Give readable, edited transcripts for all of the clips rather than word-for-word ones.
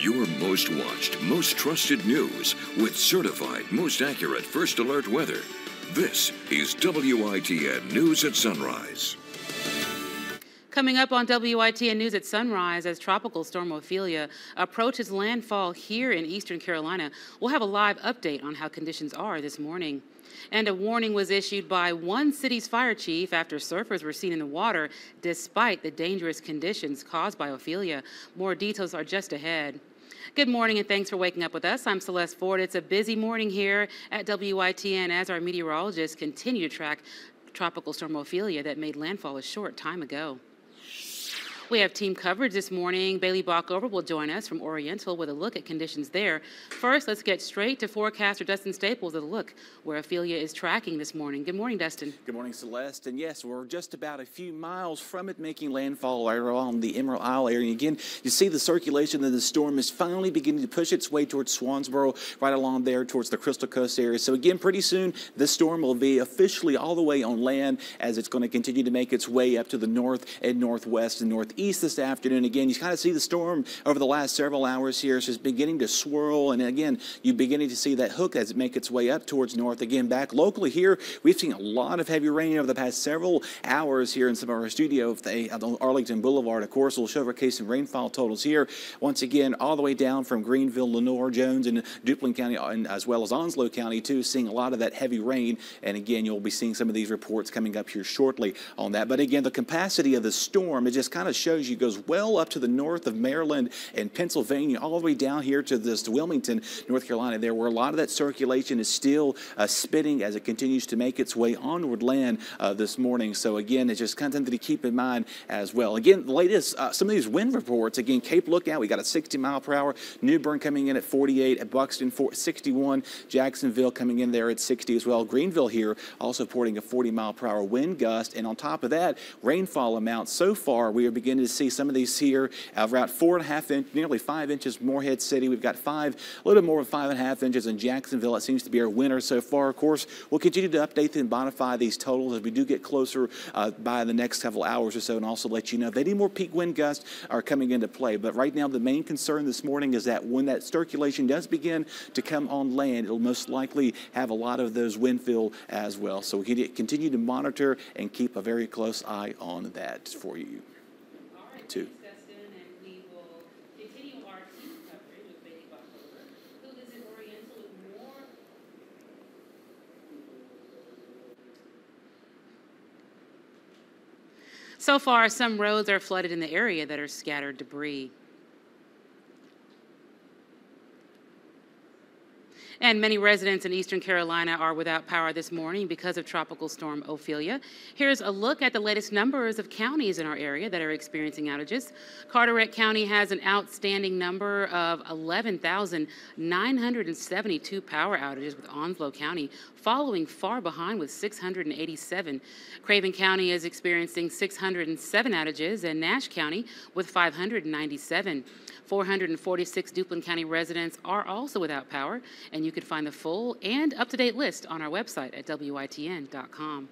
Your most watched, most trusted news with certified, most accurate first alert weather. This is WITN News at Sunrise. Coming up on WITN News at Sunrise, as Tropical Storm Ophelia approaches landfall here in eastern Carolina, we'll have a live update on how conditions are this morning. And a warning was issued by one city's fire chief after surfers were seen in the water despite the dangerous conditions caused by Ophelia. More details are just ahead. Good morning and thanks for waking up with us. I'm Celeste Ford. It's a busy morning here at WITN as our meteorologists continue to track Tropical Storm Ophelia that made landfall a short time ago. We have team coverage this morning. Bailey Bockover will join us from Oriental with a look at conditions there. First, let's get straight to forecaster Dustin Staples with a look where Ophelia is tracking this morning. Good morning, Dustin. Good morning, Celeste. And yes, we're just about a few miles from it making landfall right around the Emerald Isle area. Again, you see the circulation of the storm is finally beginning to push its way towards Swansboro, right along there towards the Crystal Coast area. So again, pretty soon, this storm will be officially all the way on land as it's going to continue to make its way up to the north and northwest and northeast this afternoon. Again, you kind of see the storm over the last several hours here. It's just beginning to swirl, and again, you're beginning to see that hook as it makes its way up towards north. Again, back locally here, we've seen a lot of heavy rain over the past several hours here in some of our studio on Arlington Boulevard. Of course, we'll showcase some rainfall totals here. Once again, all the way down from Greenville, Lenoir, Jones, and Duplin County, and as well as Onslow County, too, seeing a lot of that heavy rain. And again, you'll be seeing some of these reports coming up here shortly on that. But again, the capacity of the storm, it just kind of shows you goes well up to the north of Maryland and Pennsylvania, all the way down here to this Wilmington, North Carolina, there where a lot of that circulation is still spitting as it continues to make its way onward land this morning. So again, it's just kind of something to keep in mind as well. Again, the latest, some of these wind reports, again, Cape Lookout, we got a 60 mile per hour, New Bern coming in at 48, at Buxton 61, Jacksonville coming in there at 60 as well. Greenville here also reporting a 40 mile per hour wind gust, and on top of that, rainfall amounts. So far, we are beginning to see some of these here around 4.5 inches, nearly 5 inches. Morehead City, we've got a little bit more than 5.5 inches in Jacksonville. It seems to be our winner so far. Of course, we'll continue to update and modify these totals as we do get closer by the next couple hours or so, and also let you know if any more peak wind gusts are coming into play. But right now, the main concern this morning is that when that circulation does begin to come on land, it'll most likely have a lot of those wind fill as well. So we continue to monitor and keep a very close eye on that for you. Too. So far, some roads are flooded in the area that are scattered debris. And many residents in eastern Carolina are without power this morning because of Tropical Storm Ophelia. Here's a look at the latest numbers of counties in our area that are experiencing outages. Carteret County has an outstanding number of 11,972 power outages, with Onslow County following far behind with 687. Craven County is experiencing 607 outages, and Nash County with 597. 446 Duplin County residents are also without power, and you can find the full and up-to-date list on our website at WITN.com.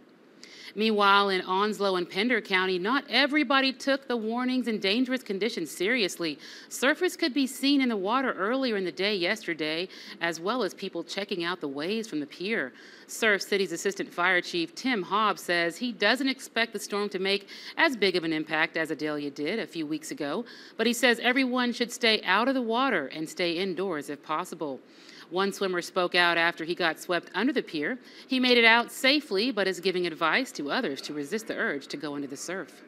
Meanwhile, in Onslow and Pender County, not everybody took the warnings and dangerous conditions seriously. Surfers could be seen in the water earlier in the day yesterday, as well as people checking out the waves from the pier. Surf City's Assistant Fire Chief Tim Hobbs says he doesn't expect the storm to make as big of an impact as Adelia did a few weeks ago, but he says everyone should stay out of the water and stay indoors if possible. One swimmer spoke out after he got swept under the pier. He made it out safely, but is giving advice to others to resist the urge to go into the surf.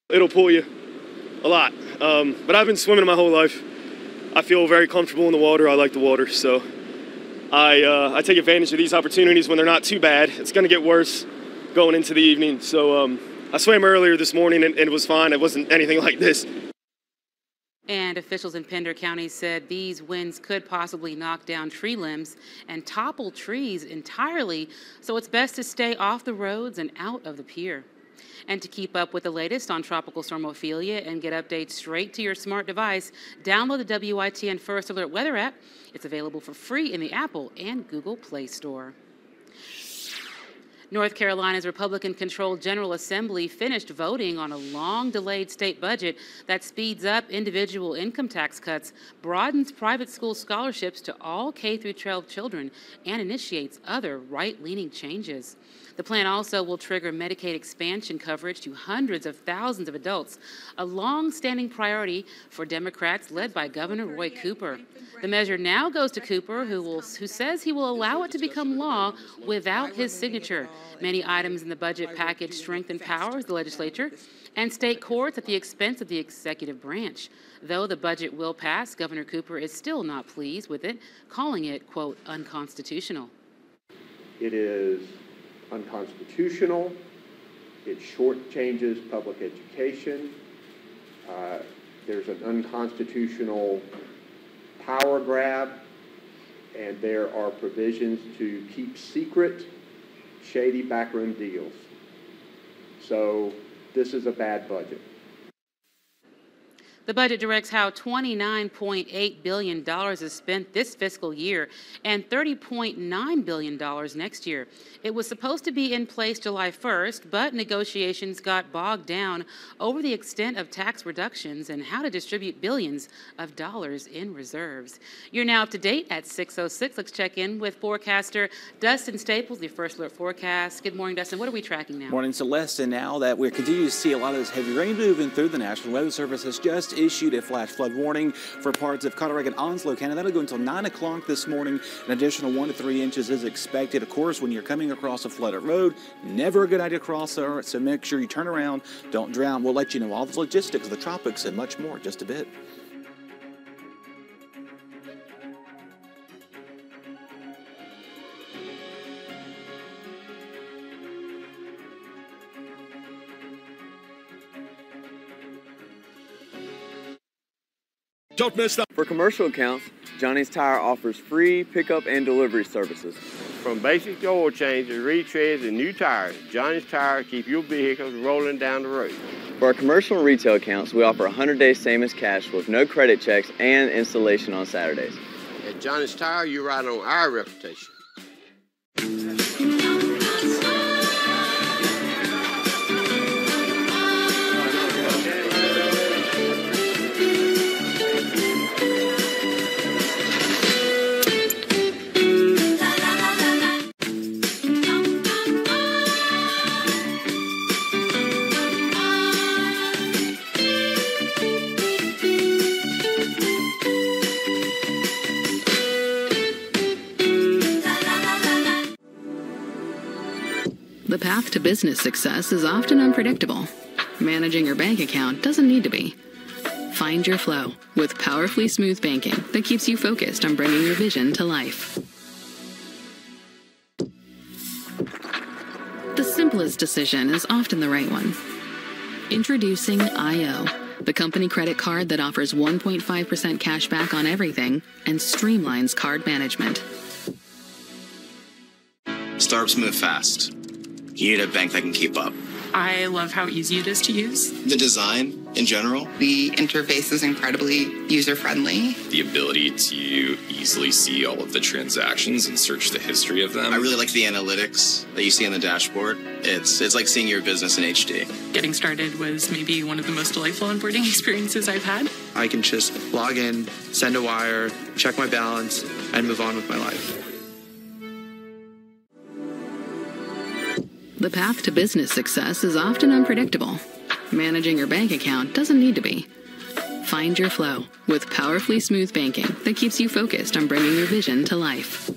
It'll pull you a lot, but I've been swimming my whole life. I feel very comfortable in the water. I like the water, so I take advantage of these opportunities when they're not too bad. It's going to get worse going into the evening, so I swam earlier this morning and it was fine. It wasn't anything like this. And officials in Pender County said these winds could possibly knock down tree limbs and topple trees entirely, so it's best to stay off the roads and out of the pier. And to keep up with the latest on Tropical Storm Ophelia and get updates straight to your smart device, download the WITN First Alert Weather app. It's available for free in the Apple and Google Play Store. North Carolina's Republican-controlled General Assembly finished voting on a long-delayed state budget that speeds up individual income tax cuts, broadens private school scholarships to all K-12 children, and initiates other right-leaning changes. The plan also will trigger Medicaid expansion coverage to hundreds of thousands of adults, a long-standing priority for Democrats led by Governor Roy Cooper. The measure now goes to Cooper, who says he will allow it to become law without his signature. Many items in the budget package strengthen powers of the legislature and state courts at the expense of the executive branch. Though the budget will pass, Governor Cooper is still not pleased with it, calling it, quote, unconstitutional. It is unconstitutional. It shortchanges public education. There's an unconstitutional power grab, and there are provisions to keep secret shady backroom deals. So this is a bad budget. The budget directs how $29.8 billion is spent this fiscal year and $30.9 billion next year. It was supposed to be in place July 1st, but negotiations got bogged down over the extent of tax reductions and how to distribute billions of dollars in reserves. You're now up to date at 6:06. Let's check in with forecaster Dustin Staples, the First Alert Forecast. Good morning, Dustin. What are we tracking now? Morning, Celeste. And now that we're continuing to see a lot of this heavy rain moving through, the National Weather Service has just issued a flash flood warning for parts of Colorado and Onslow County. That'll go until 9 o'clock this morning. An additional 1 to 3 inches is expected. Of course, when you're coming across a flooded road, never a good idea to cross there, so make sure you turn around, don't drown. We'll let you know all the logistics of the tropics and much more in just a bit. Don't miss that. For commercial accounts, Johnny's Tire offers free pickup and delivery services. From basic to oil changes, retreads, and new tires, Johnny's Tire keep your vehicles rolling down the road. For our commercial and retail accounts, we offer 100-day same as cash with no credit checks and installation on Saturdays. At Johnny's Tire, you ride on our reputation. The path to business success is often unpredictable. Managing your bank account doesn't need to be. Find your flow with powerfully smooth banking that keeps you focused on bringing your vision to life. The simplest decision is often the right one. Introducing IO, the company credit card that offers 1.5% cash back on everything and streamlines card management. Startups move fast. You need a bank that can keep up. I love how easy it is to use. The design, in general. The interface is incredibly user-friendly. The ability to easily see all of the transactions and search the history of them. I really like the analytics that you see on the dashboard. It's like seeing your business in HD. Getting started was maybe one of the most delightful onboarding experiences I've had. I can just log in, send a wire, check my balance, and move on with my life. The path to business success is often unpredictable. Managing your bank account doesn't need to be. Find your flow with powerfully smooth banking that keeps you focused on bringing your vision to life.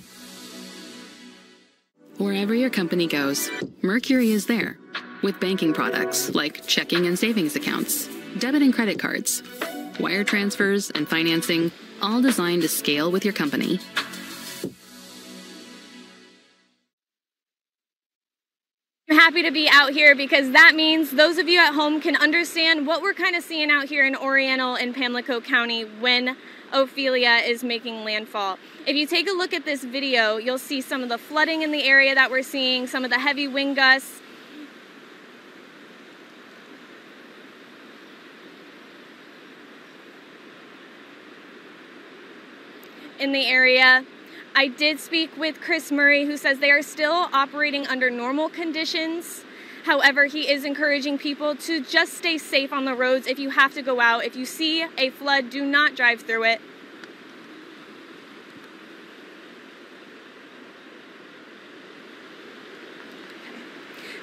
Wherever your company goes, Mercury is there with banking products like checking and savings accounts, debit and credit cards, wire transfers, and financing, all designed to scale with your company. I'm happy to be out here because that means those of you at home can understand what we're kind of seeing out here in Oriental and Pamlico County when Ophelia is making landfall. If you take a look at this video, you'll see some of the flooding in the area that we're seeing, some of the heavy wind gusts. In the area. I did speak with Chris Murray, who says they are still operating under normal conditions. However, he is encouraging people to just stay safe on the roads if you have to go out. If you see a flood, do not drive through it.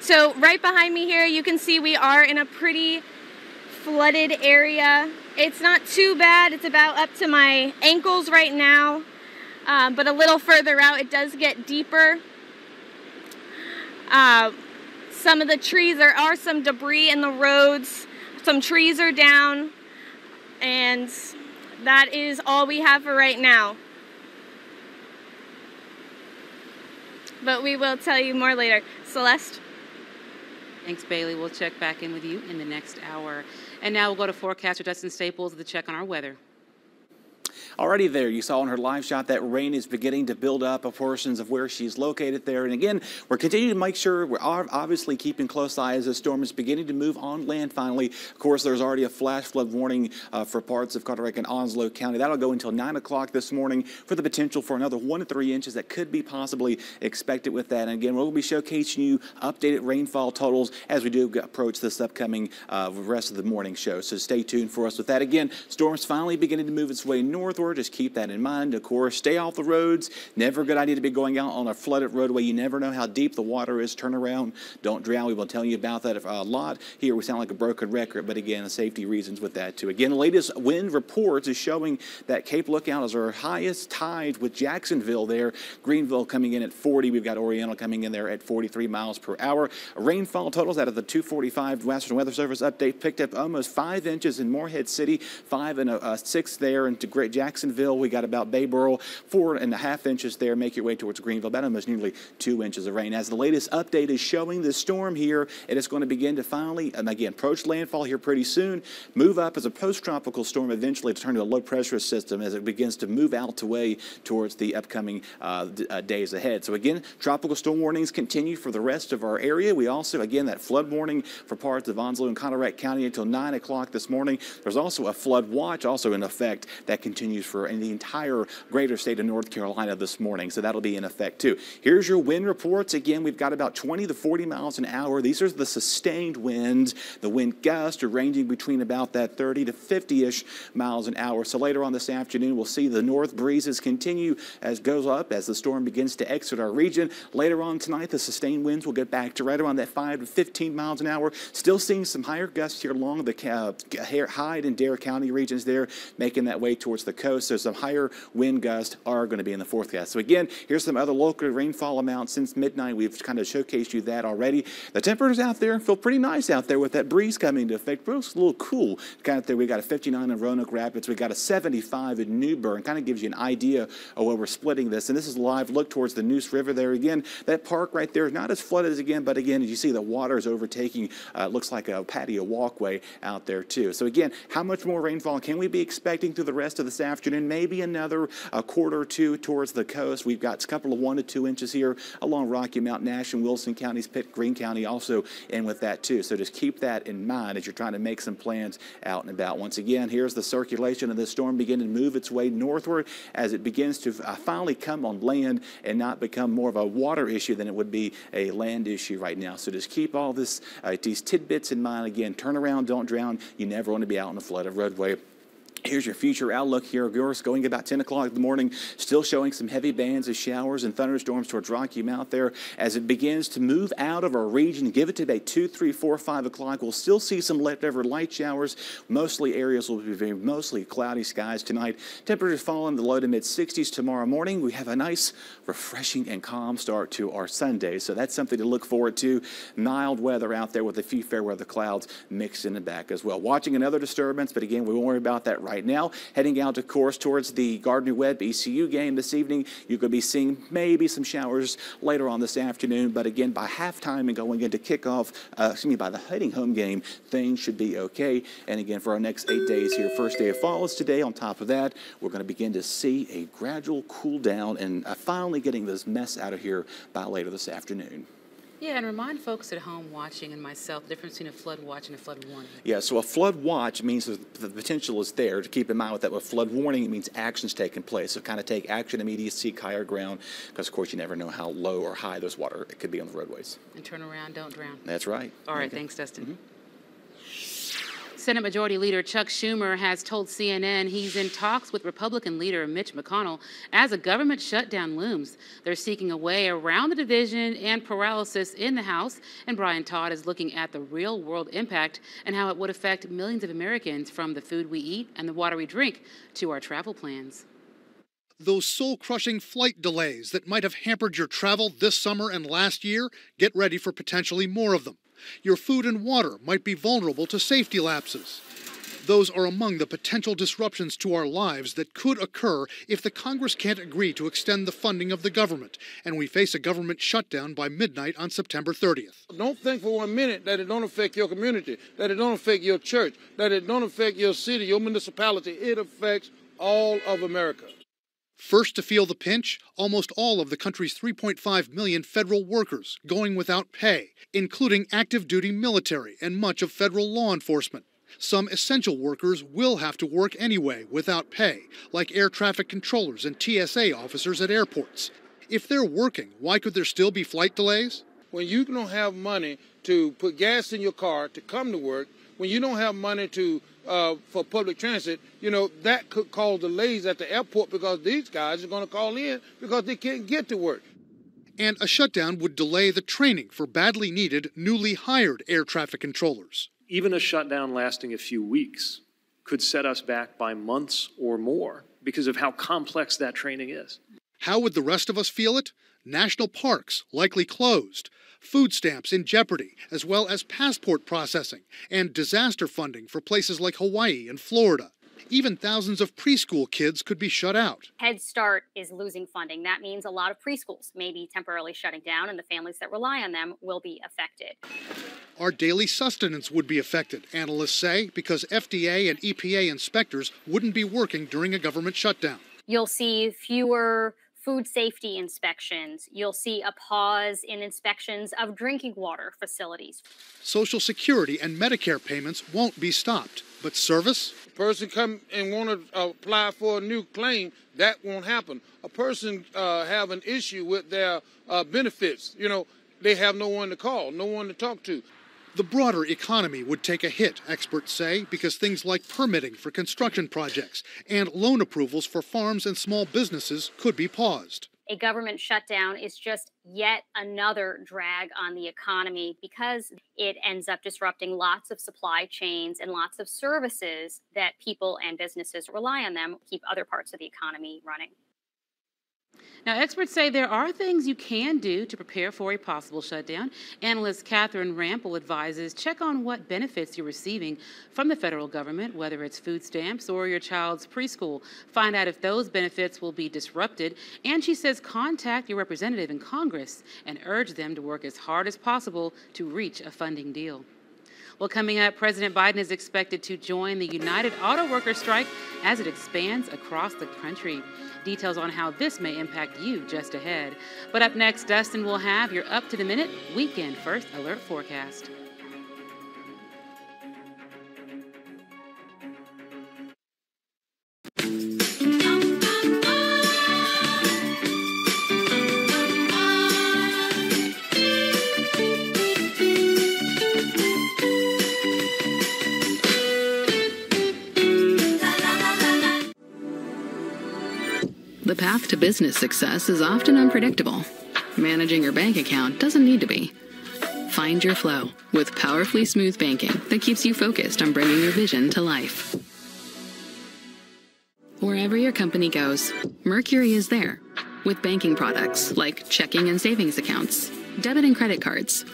So right behind me here, you can see we are in a pretty flooded area. It's not too bad. It's about up to my ankles right now, but a little further out, it does get deeper. Some of the trees, there are some debris in the roads. Some trees are down, and that is all we have for right now. But we will tell you more later. Celeste? Thanks, Bailey. We'll check back in with you in the next hour. And now we'll go to forecaster Dustin Staples with the check on our weather. Already there, you saw in her live shot that rain is beginning to build up portions of where she's located there. And again, we're continuing to make sure we're obviously keeping close eye as the storm is beginning to move on land finally. Of course, there's already a flash flood warning for parts of Carteret and Onslow County. That'll go until 9 o'clock this morning for the potential for another 1 to 3 inches that could be possibly expected with that. And again, we'll be showcasing you updated rainfall totals as we do approach this upcoming rest of the morning show. So stay tuned for us with that. Again, storm's finally beginning to move its way northward. Just keep that in mind. Of course, stay off the roads. Never a good idea to be going out on a flooded roadway. You never know how deep the water is. Turn around. Don't drown. We will tell you about that a lot. Here we sound like a broken record, but again, safety reasons with that too. Again, the latest wind reports is showing that Cape Lookout is our highest tide with Jacksonville there. Greenville coming in at 40. We've got Oriental coming in there at 43 miles per hour. Rainfall totals out of the 245 Western Weather Service update picked up almost 5 inches in Morehead City, 5 and 6 there into Great Jacksonville. We got about Bayboro, 4.5 inches there. Make your way towards Greenville, about almost nearly 2 inches of rain. As the latest update is showing, the storm here, it is going to begin to finally, again, approach landfall here pretty soon, move up as a post-tropical storm, eventually to turn to a low-pressure system as it begins to move out the way towards the upcoming days ahead. So again, tropical storm warnings continue for the rest of our area. We also, again, that flood warning for parts of Onslow and Carteret County until 9 o'clock this morning. There's also a flood watch also in effect that continues for the entire greater state of North Carolina this morning. So that'll be in effect too. Here's your wind reports. Again, we've got about 20 to 40 miles an hour. These are the sustained winds. The wind gusts are ranging between about that 30 to 50-ish miles an hour. So later on this afternoon, we'll see the north breezes continue as goes up as the storm begins to exit our region. Later on tonight, the sustained winds will get back to right around that 5 to 15 miles an hour. Still seeing some higher gusts here along the Hyde and Dare County regions there, making that way towards the coast. So some higher wind gusts are going to be in the forecast. So again, here's some other local rainfall amounts since midnight. We've kind of showcased you that already. The temperatures out there feel pretty nice out there with that breeze coming into effect. It's a little cool. Kind of there, we got a 59 in Roanoke Rapids. We got a 75 in New Bern. Kind of gives you an idea of where we're splitting this. And this is live look towards the Neuse River there. Again, that park right there is not as flooded as again, but again, as you see, the water is overtaking. Looks like a patio walkway out there too. So again, how much more rainfall can we be expecting through the rest of this afternoon? Maybe another quarter or two towards the coast. We've got a couple of 1 to 2 inches here along Rocky Mount, Nash and Wilson counties, Pitt, Greene County also in with that too. So just keep that in mind as you're trying to make some plans out and about. Once again, here's the circulation of this storm beginning to move its way northward as it begins to finally come on land and not become more of a water issue than it would be a land issue right now. So just keep all this these tidbits in mind. Again, turn around, don't drown. You never want to be out on a flooded roadway. Here's your future outlook here of yours going about 10 o'clock in the morning, still showing some heavy bands of showers and thunderstorms towards Rocky Mount there as it begins to move out of our region. Give it to about 2, 3, 4, 5 o'clock. We'll still see some leftover light showers. Mostly areas will be mostly cloudy skies tonight. Temperatures fall in the low to mid 60s tomorrow morning. We have a nice, refreshing and calm start to our Sunday. So that's something to look forward to. Mild weather out there with a few fair weather clouds mixed in the back as well. Watching another disturbance, but again, we won't worry about that right now. Heading out, of course, towards the Gardner-Webb ECU game this evening. You could be seeing maybe some showers later on this afternoon, but again, by halftime and going into kickoff, by the heading home game, things should be okay. And again, for our next 8 days here, first day of fall is today. On top of that, we're going to begin to see a gradual cool down and finally getting this mess out of here by later this afternoon. Yeah, and remind folks at home watching and myself the difference between a flood watch and a flood warning. Yeah, so a flood watch means that the potential is there to keep in mind with that. With flood warning, it means action's taking place. So kind of take action, immediate, seek higher ground, because of course you never know how low or high those water it could be on the roadways. And turn around, don't drown. That's right. All right, thanks, Dustin. Senate Majority Leader Chuck Schumer has told CNN he's in talks with Republican leader Mitch McConnell as a government shutdown looms. They're seeking a way around the division and paralysis in the House, and Brian Todd is looking at the real-world impact and how it would affect millions of Americans, from the food we eat and the water we drink to our travel plans. Those soul-crushing flight delays that might have hampered your travel this summer and last year, get ready for potentially more of them. Your food and water might be vulnerable to safety lapses. Those are among the potential disruptions to our lives that could occur if the Congress can't agree to extend the funding of the government, and we face a government shutdown by midnight on September 30th. Don't think for 1 minute that it don't affect your community, that it don't affect your church, that it don't affect your city, your municipality. It affects all of America. First to feel the pinch, almost all of the country's 3.5 million federal workers going without pay, including active duty military and much of federal law enforcement. Some essential workers will have to work anyway without pay, like air traffic controllers and TSA officers at airports. If they're working, why could there still be flight delays? When you don't have money to put gas in your car to come to work, when you don't have money to for public transit, you know, that could cause delays at the airport, because these guys are going to call in because they can't get to work. And a shutdown would delay the training for badly needed, newly hired air traffic controllers. Even a shutdown lasting a few weeks could set us back by months or more because of how complex that training is. How would the rest of us feel it? National parks likely closed, food stamps in jeopardy, as well as passport processing and disaster funding for places like Hawaii and Florida. Even thousands of preschool kids could be shut out. Head Start is losing funding. That means a lot of preschools may be temporarily shutting down, and the families that rely on them will be affected. Our daily sustenance would be affected, analysts say, because FDA and EPA inspectors wouldn't be working during a government shutdown. You'll see fewer food safety inspections. You'll see a pause in inspections of drinking water facilities. Social Security and Medicare payments won't be stopped, but service? A person come and want to apply for a new claim, that won't happen. A person have an issue with their benefits, you know, they have no one to call, no one to talk to. The broader economy would take a hit, experts say, because things like permitting for construction projects and loan approvals for farms and small businesses could be paused. A government shutdown is just yet another drag on the economy, because it ends up disrupting lots of supply chains and lots of services that people and businesses rely on them to keep other parts of the economy running. Now, experts say there are things you can do to prepare for a possible shutdown. Analyst Catherine Rampel advises check on what benefits you're receiving from the federal government, whether it's food stamps or your child's preschool. Find out if those benefits will be disrupted. And she says contact your representative in Congress and urge them to work as hard as possible to reach a funding deal. Well, coming up, President Biden is expected to join the United Auto Workers strike as it expands across the country. Details on how this may impact you just ahead. But up next, Dustin will have your up-to-the-minute weekend first alert forecast. The path to business success is often unpredictable. Managing your bank account doesn't need to be. Find your flow with powerfully smooth banking that keeps you focused on bringing your vision to life. Wherever your company goes, Mercury is there with banking products like checking and savings accounts, debit and credit cards,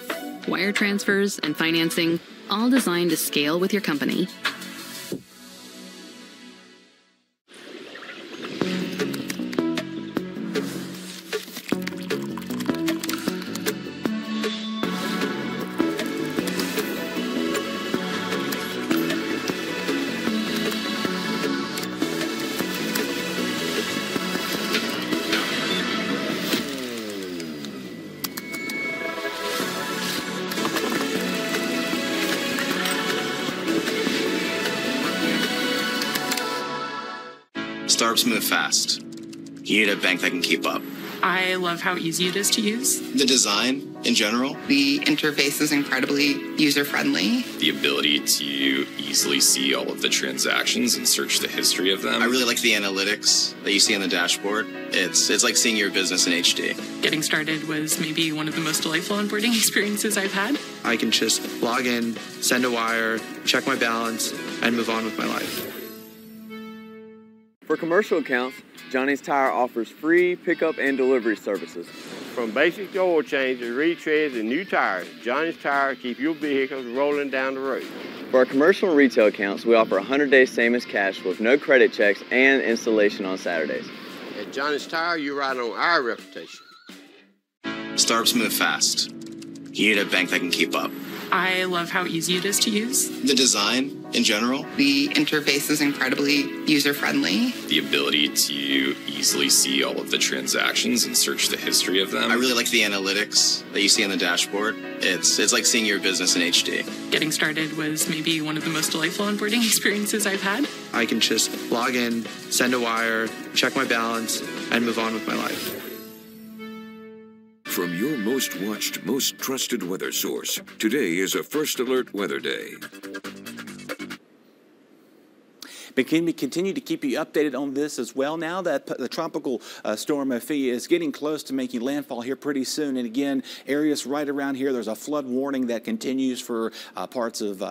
wire transfers, and financing, all designed to scale with your company. Startups move fast. You need a bank that can keep up. I love how easy it is to use. The design, in general. The interface is incredibly user-friendly. The ability to easily see all of the transactions and search the history of them. I really like the analytics that you see on the dashboard. It's like seeing your business in HD. Getting started was maybe one of the most delightful onboarding experiences I've had. I can just log in, send a wire, check my balance, and move on with my life. For commercial accounts, Johnny's Tire offers free pickup and delivery services. From basic oil changes, retreads, and new tires, Johnny's Tire keep your vehicles rolling down the road. For our commercial and retail accounts, we offer 100-day same-as cash with no credit checks and installation on Saturdays. At Johnny's Tire, you ride on our reputation. Startups move fast. You need a bank that can keep up. I love how easy it is to use. The design, in general. The interface is incredibly user-friendly. The ability to easily see all of the transactions and search the history of them. I really like the analytics that you see on the dashboard. It's like seeing your business in HD. Getting started was maybe one of the most delightful onboarding experiences I've had. I can just log in, send a wire, check my balance, and move on with my life. From your most watched, most trusted weather source, today is a First Alert Weather Day. But can we continue to keep you updated on this as well? Now that the tropical storm Ophelia is getting close to making landfall here pretty soon. And again, areas right around here, there's a flood warning that continues for parts of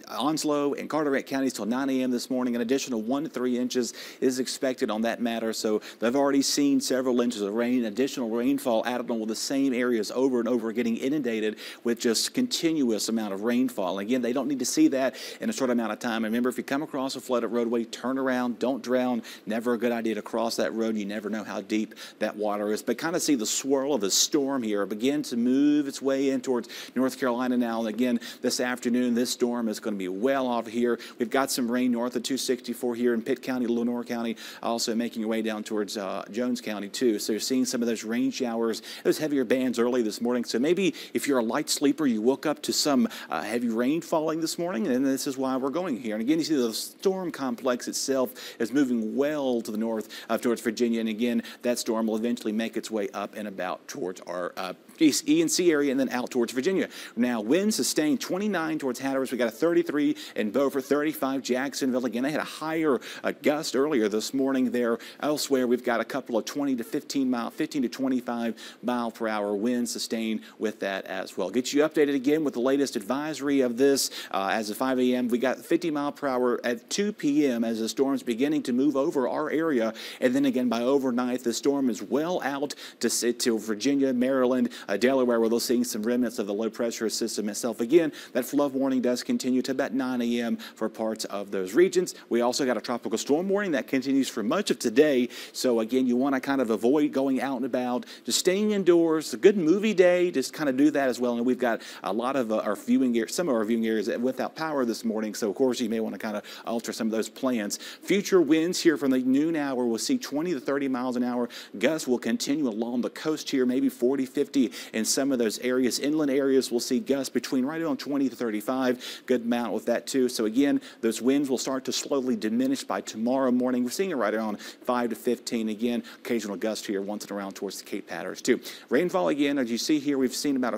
Onslow and Carteret counties till 9 a.m. this morning. An additional 1 to 3 inches is expected on that matter. So they've already seen several inches of rain, additional rainfall added on with the same areas over and over getting inundated with just continuous amount of rainfall. Again, they don't need to see that in a short amount of time. Remember, if you come across a flooded roadway, turn around, don't drown. Never a good idea to cross that road. You never know how deep that water is. But kind of see the swirl of the storm here begin to move its way in towards North Carolina now. And again, this afternoon, this storm is going to be well off here. We've got some rain north of 264 here in Pitt County, Lenore County, also making your way down towards Jones County too. So you're seeing some of those rain showers, those heavier bands early this morning. So maybe if you're a light sleeper, you woke up to some heavy rain falling this morning, and this is why we're going here. And again, you see the storm complex itself is moving well to the north towards Virginia. And again, that storm will eventually make its way up and about towards our East E&C area and then out towards Virginia. Now, winds sustained 29 towards Hatteras. We got a 33 in Beaufort, 35 Jacksonville. Again, they had a higher gust earlier this morning there. Elsewhere, we've got a couple of 15 to 25 mile per hour winds sustained with that as well. Get you updated again with the latest advisory of this as of 5 a.m. We got 50 mile per hour at 2 p.m. as the storm's beginning to move over our area. And then again, by overnight, the storm is well out to Virginia, Maryland, Delaware, where they're seeing some remnants of the low pressure system itself. Again, that flood warning does continue to about 9 a.m. for parts of those regions. We also got a tropical storm warning that continues for much of today. So again, you want to kind of avoid going out and about, just staying indoors. A good movie day, just kind of do that as well. And we've got a lot of our viewing areas, some of our viewing areas without power this morning. So of course, you may want to kind of alter some of those plans. Future winds here from the noon hour, we'll see 20 to 30 miles an hour. Gusts will continue along the coast here, maybe 40, 50 in some of those areas. Inland areas will see gusts between right around 20 to 35. Good amount with that too. So again, those winds will start to slowly diminish by tomorrow morning. We're seeing it right around 5 to 15. Again, occasional gust here once and around towards the Cape Hatteras too. Rainfall again, as you see here, we've seen about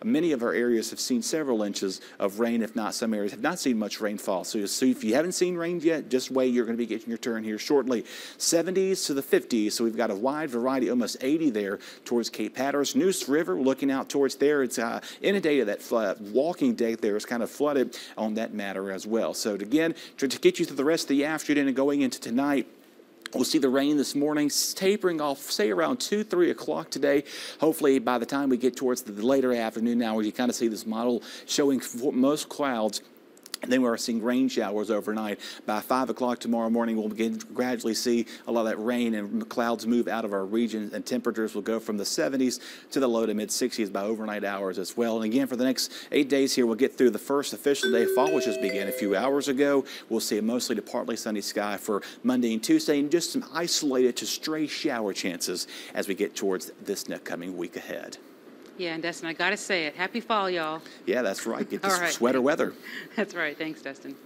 many of our areas have seen several inches of rain. If not, some areas have not seen much rainfall. So if you haven't seen rain yet, just wait. You're going to be getting your turn here shortly. 70s to the 50s. So we've got a wide variety, almost 80 there towards Cape Hatteras. Neuse River, looking out towards there, it's inundated. That walking deck there is kind of flooded on that matter as well. So again, to get you through the rest of the afternoon and going into tonight, we'll see the rain this morning tapering off, say around 2, 3 o'clock today. Hopefully by the time we get towards the later afternoon now, where you kind of see this model showing most clouds. And then we're seeing rain showers overnight. By 5 o'clock tomorrow morning, we'll begin to gradually see a lot of that rain and clouds move out of our region, and temperatures will go from the 70s to the low to mid 60s by overnight hours as well. And again, for the next 8 days here, we'll get through the first official day of fall, which just began a few hours ago. We'll see a mostly to partly sunny sky for Monday and Tuesday, and just some isolated to stray shower chances as we get towards this coming week ahead. Yeah, and Dustin, I got to say it. Happy fall, y'all. Yeah, that's right. Get this All right. sweater weather. That's right. Thanks, Dustin.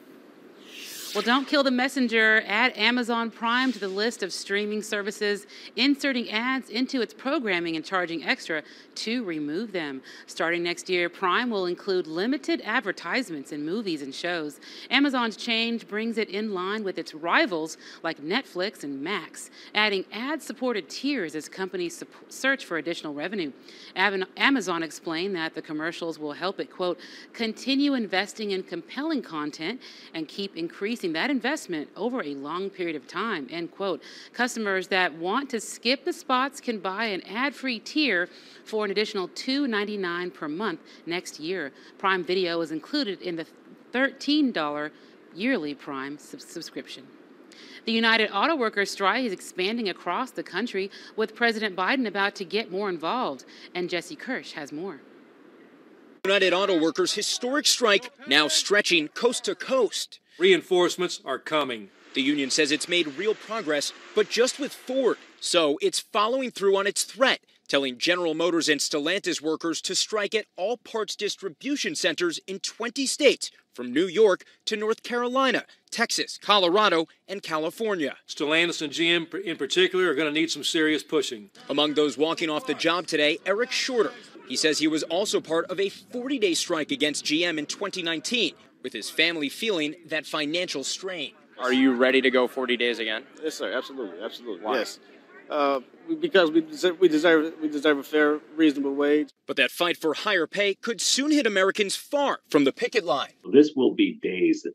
Well, don't kill the messenger. Add Amazon Prime to the list of streaming services, inserting ads into its programming and charging extra to remove them. Starting next year, Prime will include limited advertisements in movies and shows. Amazon's change brings it in line with its rivals like Netflix and Max, adding ad-supported tiers as companies search for additional revenue. Amazon explained that the commercials will help it, quote, continue investing in compelling content and keep increasing that investment over a long period of time, end quote. Customers that want to skip the spots can buy an ad-free tier for an additional $2.99 per month next year. Prime Video is included in the $13 yearly Prime subscription. The United Auto Workers strike is expanding across the country, with President Biden about to get more involved. And Jesse Kirsch has more. United Auto Workers' historic strike now stretching coast to coast. Reinforcements are coming. The union says it's made real progress, but just with Ford. So it's following through on its threat, telling General Motors and Stellantis workers to strike at all parts distribution centers in 20 states, from New York to North Carolina, Texas, Colorado, and California. Stellantis and GM in particular are going to need some serious pushing. Among those walking off the job today, Eric Shorter. He says he was also part of a 40-day strike against GM in 2019, with his family feeling that financial strain. Are you ready to go 40 days again? Yes, sir. Absolutely. Absolutely. Why? Yes. Because we deserve a fair, reasonable wage. But that fight for higher pay could soon hit Americans far from the picket line. This will be days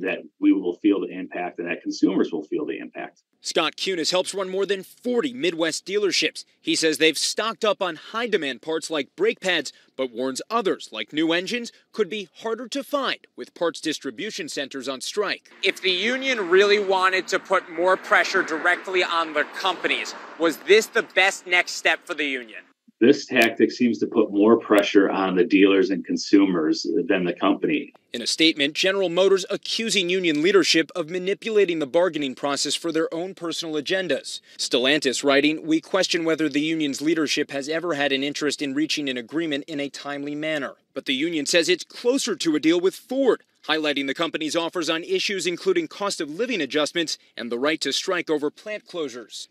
that we will feel the impact and that consumers will feel the impact. Scott Kunis helps run more than 40 Midwest dealerships. He says they've stocked up on high-demand parts like brake pads, but warns others, like new engines, could be harder to find with parts distribution centers on strike. If the union really wanted to put more pressure directly on the companies, was this the best next step for the union? This tactic seems to put more pressure on the dealers and consumers than the company. In a statement, General Motors accusing union leadership of manipulating the bargaining process for their own personal agendas. Stellantis writing, "We question whether the union's leadership has ever had an interest in reaching an agreement in a timely manner." But the union says it's closer to a deal with Ford, highlighting the company's offers on issues including cost of living adjustments and the right to strike over plant closures.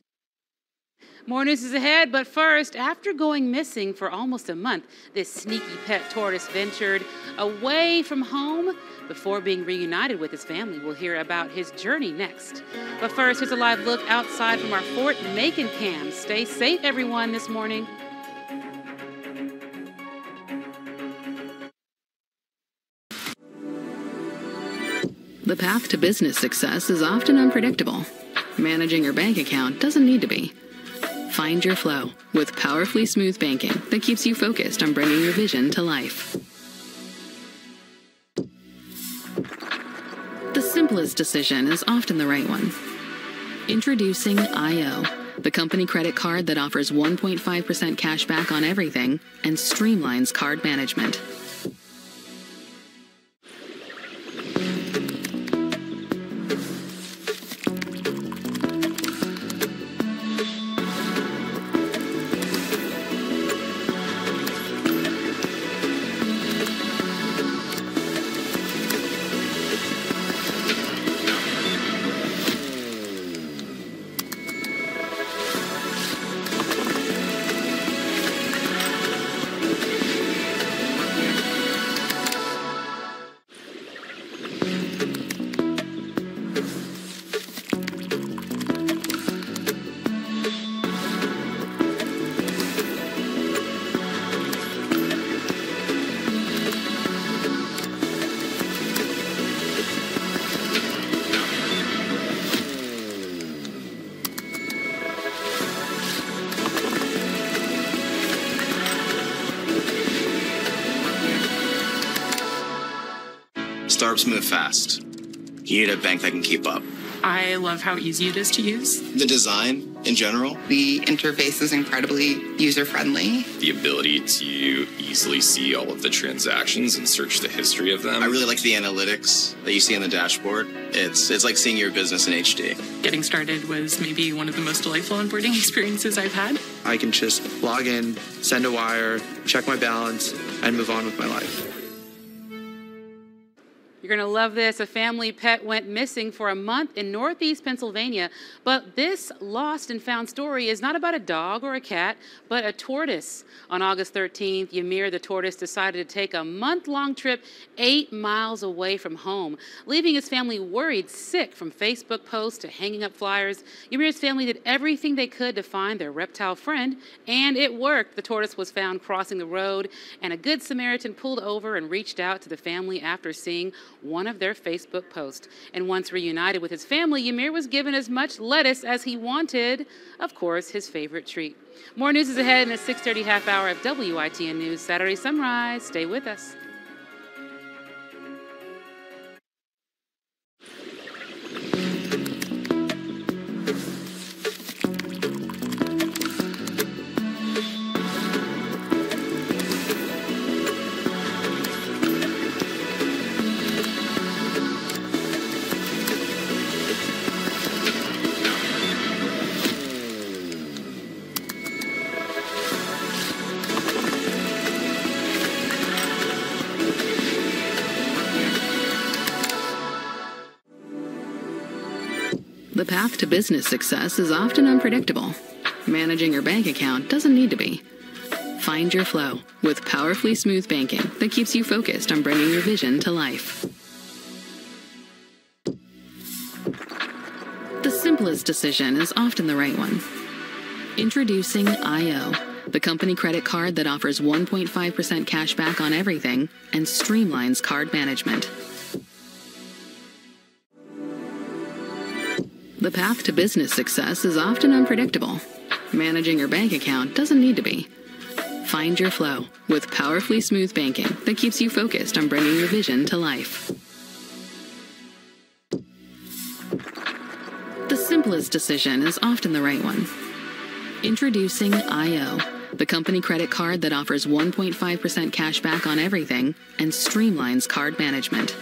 More news is ahead, but first, after going missing for almost a month, this sneaky pet tortoise ventured away from home before being reunited with his family. We'll hear about his journey next. But first, here's a live look outside from our Fort Macon cam. Stay safe, everyone, this morning. The path to business success is often unpredictable. Managing your bank account doesn't need to be. Find your flow with powerfully smooth banking that keeps you focused on bringing your vision to life. The simplest decision is often the right one. Introducing IO, the company credit card that offers 1.5% cash back on everything and streamlines card management. Startups move fast. You need a bank that can keep up. I love how easy it is to use. The design, in general. The interface is incredibly user-friendly. The ability to easily see all of the transactions and search the history of them. I really like the analytics that you see on the dashboard. It's like seeing your business in HD. Getting started was maybe one of the most delightful onboarding experiences I've had. I can just log in, send a wire, check my balance, and move on with my life. You're going to love this. A family pet went missing for a month in northeast Pennsylvania, but this lost and found story is not about a dog or a cat, but a tortoise. On August 13th, Ymir the tortoise decided to take a month-long trip 8 miles away from home, leaving his family worried sick from Facebook posts to hanging up flyers. Ymir's family did everything they could to find their reptile friend, and it worked. The tortoise was found crossing the road, and a good Samaritan pulled over and reached out to the family after seeing one of their Facebook posts. And once reunited with his family, Ymir was given as much lettuce as he wanted, of course, his favorite treat. More news is ahead in the 6:30 half hour of WITN News Saturday Sunrise. Stay with us. The path to business success is often unpredictable. Managing your bank account doesn't need to be. Find your flow with powerfully smooth banking that keeps you focused on bringing your vision to life. The simplest decision is often the right one. Introducing IO, the company credit card that offers 1.5% cash back on everything and streamlines card management. The path to business success is often unpredictable. Managing your bank account doesn't need to be. Find your flow with powerfully smooth banking that keeps you focused on bringing your vision to life. The simplest decision is often the right one. Introducing IO, the company credit card that offers 1.5% cash back on everything and streamlines card management.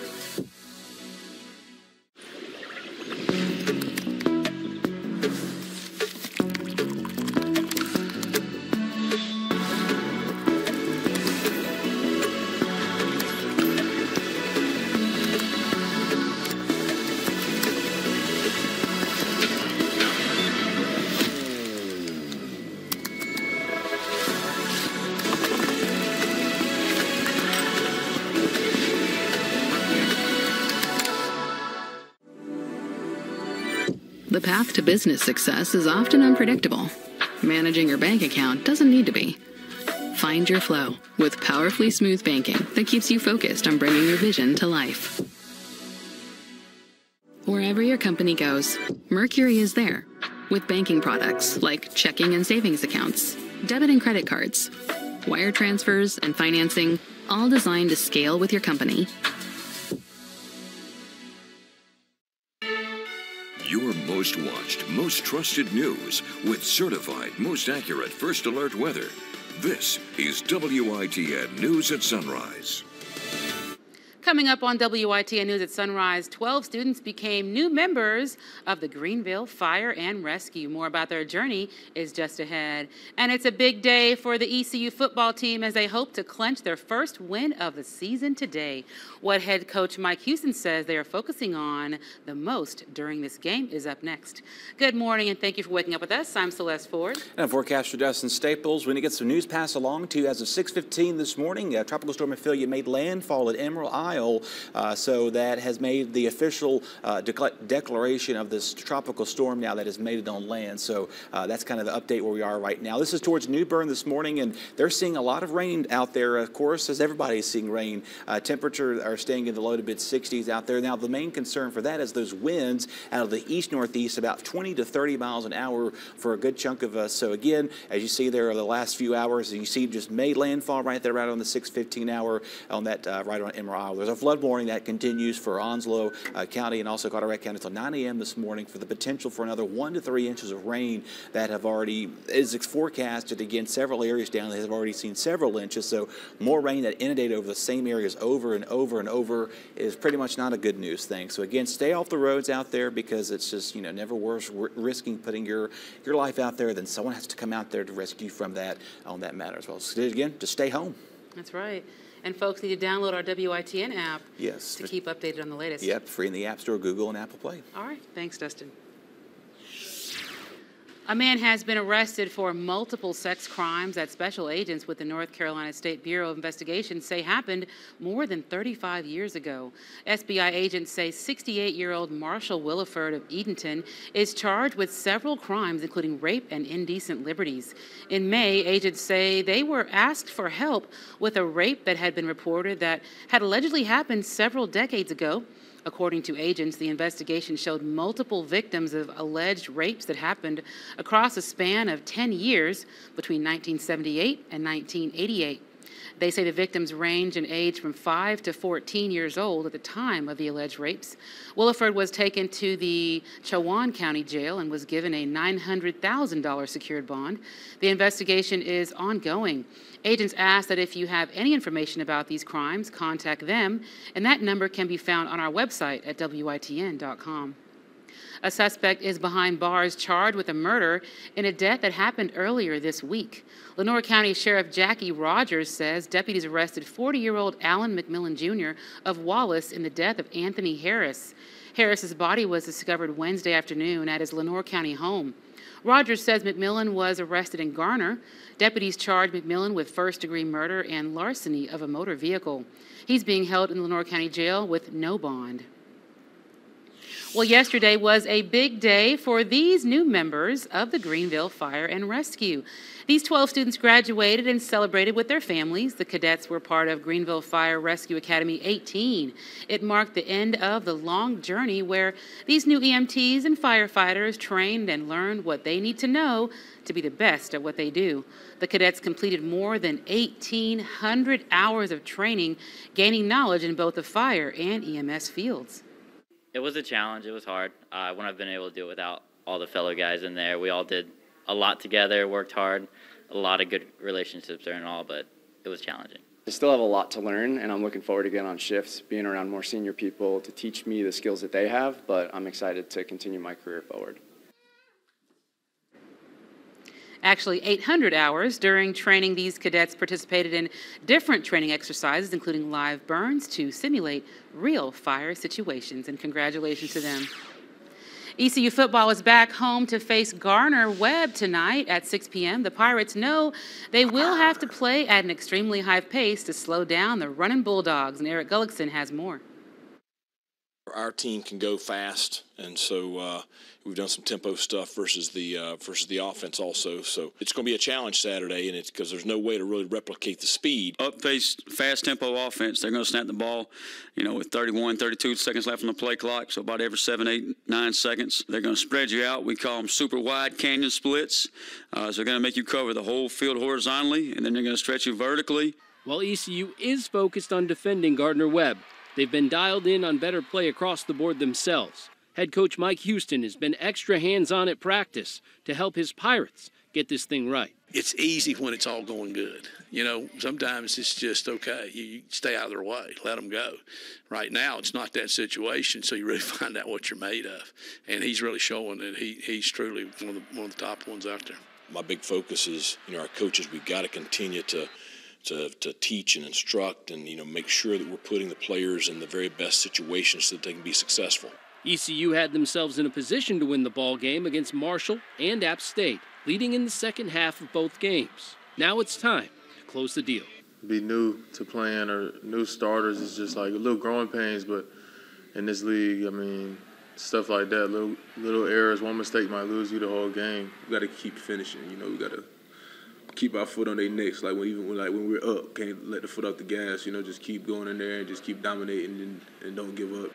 The path to business success is often unpredictable. Managing your bank account doesn't need to be. Find your flow with powerfully smooth banking that keeps you focused on bringing your vision to life. Wherever your company goes, Mercury is there with banking products like checking and savings accounts, debit and credit cards, wire transfers and financing, all designed to scale with your company. Your most watched, most trusted news with certified, most accurate first alert weather. This is WITN News at Sunrise. Coming up on WITN News at Sunrise, 12 students became new members of the Greenville Fire and Rescue. More about their journey is just ahead. And it's a big day for the ECU football team as they hope to clinch their first win of the season today. What head coach Mike Houston says they are focusing on the most during this game is up next. Good morning and thank you for waking up with us. I'm Celeste Ford. And forecaster Dustin Staples. We're going to get some news passed along to you as of 6:15 this morning. Tropical Storm Ophelia made landfall at Emerald Isle. So that has made the official declaration of this tropical storm now that has made it on land. So that's kind of the update where we are right now. This is towards New Bern this morning, and they're seeing a lot of rain out there, of course, as everybody is seeing rain. Temperatures are staying in the low to mid 60s out there. Now, the main concern for that is those winds out of the east-northeast, about 20 to 30 miles an hour for a good chunk of us. So again, as you see there, the last few hours, you see just made landfall right there, right on the 6:15 hour on that, right on Emerald Isle. There's a flood warning that continues for Onslow County and also Carteret County until 9 a.m. this morning for the potential for another 1 to 3 inches of rain that have already is forecasted. Again, several areas down there have already seen several inches. So more rain that inundated over the same areas over and over and over is pretty much not a good news thing. So again, stay off the roads out there because it's just, never worse risking putting your life out there than someone has to come out there to rescue you from that on that matter as well. So again, just stay home. That's right. And folks need to download our WITN app Yes. to keep updated on the latest. Yep, free in the App Store, Google, and Apple Play. All right. Thanks, Dustin. A man has been arrested for multiple sex crimes that special agents with the North Carolina State Bureau of Investigation say happened more than 35 years ago. SBI agents say 68-year-old Marshall Williford of Edenton is charged with several crimes, including rape and indecent liberties. In May, agents say they were asked for help with a rape that had been reported that had allegedly happened several decades ago. According to agents, the investigation showed multiple victims of alleged rapes that happened across a span of 10 years between 1978 and 1988. They say the victims range in age from 5 to 14 years old at the time of the alleged rapes. Williford was taken to the Chowan County Jail and was given a $900,000 secured bond. The investigation is ongoing. Agents ask that if you have any information about these crimes, contact them, and that number can be found on our website at WITN.com. A suspect is behind bars charged with a murder in a death that happened earlier this week. Lenoir County Sheriff Jackie Rogers says deputies arrested 40-year-old Alan McMillan Jr. of Wallace in the death of Anthony Harris. Harris's body was discovered Wednesday afternoon at his Lenoir County home. Rogers says McMillan was arrested in Garner. Deputies charged McMillan with first-degree murder and larceny of a motor vehicle. He's being held in the Lenoir County Jail with no bond. Well, yesterday was a big day for these new members of the Greenville Fire and Rescue. These 12 students graduated and celebrated with their families. The cadets were part of Greenville Fire Rescue Academy 18. It marked the end of the long journey where these new EMTs and firefighters trained and learned what they need to know to be the best at what they do. The cadets completed more than 1,800 hours of training, gaining knowledge in both the fire and EMS fields. It was a challenge. It was hard. I wouldn't have been able to do it without all the fellow guys in there. We all did a lot together, worked hard, a lot of good relationships there and all, but it was challenging. I still have a lot to learn, and I'm looking forward to getting on shifts, being around more senior people to teach me the skills that they have, but I'm excited to continue my career forward. Actually, 800 hours. During training, these cadets participated in different training exercises, including live burns, to simulate real fire situations. And congratulations to them. ECU football is back home to face Garner-Webb tonight at 6 p.m. The Pirates know they will have to play at an extremely high pace to slow down the running Bulldogs, and Eric Gullickson has more. Our team can go fast, and so we've done some tempo stuff versus the offense also. So it's going to be a challenge Saturday, and it's because there's no way to really replicate the speed. Up-paced, fast tempo offense. They're going to snap the ball, with 31, 32 seconds left on the play clock. So about every 7, 8, 9 seconds, they're going to spread you out. We call them super wide canyon splits. So they're going to make you cover the whole field horizontally, and then they're going to stretch you vertically. While ECU is focused on defending Gardner-Webb, they've been dialed in on better play across the board themselves. Head coach Mike Houston has been extra hands-on at practice to help his Pirates get this thing right. It's easy when it's all going good. Sometimes it's just, okay, you stay out of their way, let them go. Right now, it's not that situation, so you really find out what you're made of. And he's really showing that he's truly one of the top ones out there. My big focus is, our coaches, we've got to continue to teach and instruct and, make sure that we're putting the players in the very best situations so that they can be successful. ECU had themselves in a position to win the ball game against Marshall and App State, leading in the second half of both games. Now it's time to close the deal. Be new to playing or new starters is just like a little growing pains, but in this league, stuff like that, little errors, one mistake might lose you the whole game. We got to keep finishing, we got to keep our foot on their necks. When we're up, can't let the foot off the gas. Just keep going in there and just keep dominating and don't give up.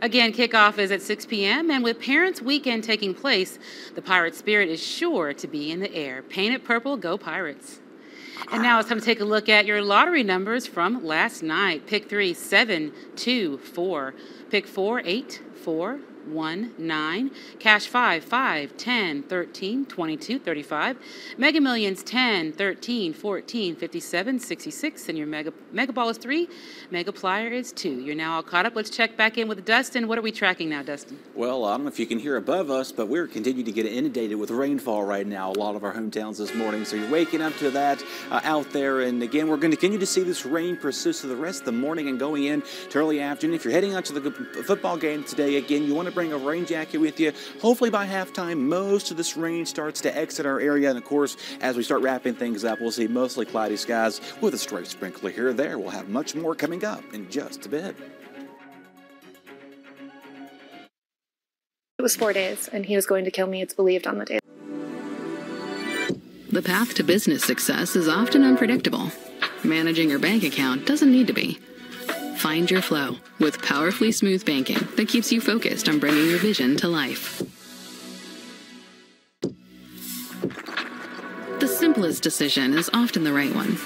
Again, kickoff is at 6 p.m., and with Parents' Weekend taking place, the Pirate spirit is sure to be in the air. Paint it purple, go Pirates. And now it's time to take a look at your lottery numbers from last night. Pick 3, 7, 2, 4. Pick 4, 8, 4, 1, 9, Cash 5, 5, 10, 13, 22, 35, Mega Millions 10, 13, 14, 57, 66, and your Mega Ball is 3, Mega Plier is 2. You're now all caught up. Let's check back in with Dustin. What are we tracking now, Dustin? Well, I don't know if you can hear above us, but we're continuing to get inundated with rainfall right now, a lot of our hometowns this morning. So you're waking up to that out there. And again, we're going to continue to see this rain persist through the rest of the morning and going in to early afternoon. If you're heading out to the football game today, again, you want to bring a rain jacket with you. Hopefully by halftime, most of this rain starts to exit our area. And of course, as we start wrapping things up, we'll see mostly cloudy skies with a stray sprinkler here or there. We'll have much more coming up in just a bit. It was 4 days, and he was going to kill me, it's believed, on the day. The path to business success is often unpredictable. Managing your bank account doesn't need to be. Find your flow with powerfully smooth banking that keeps you focused on bringing your vision to life. The simplest decision is often the right one.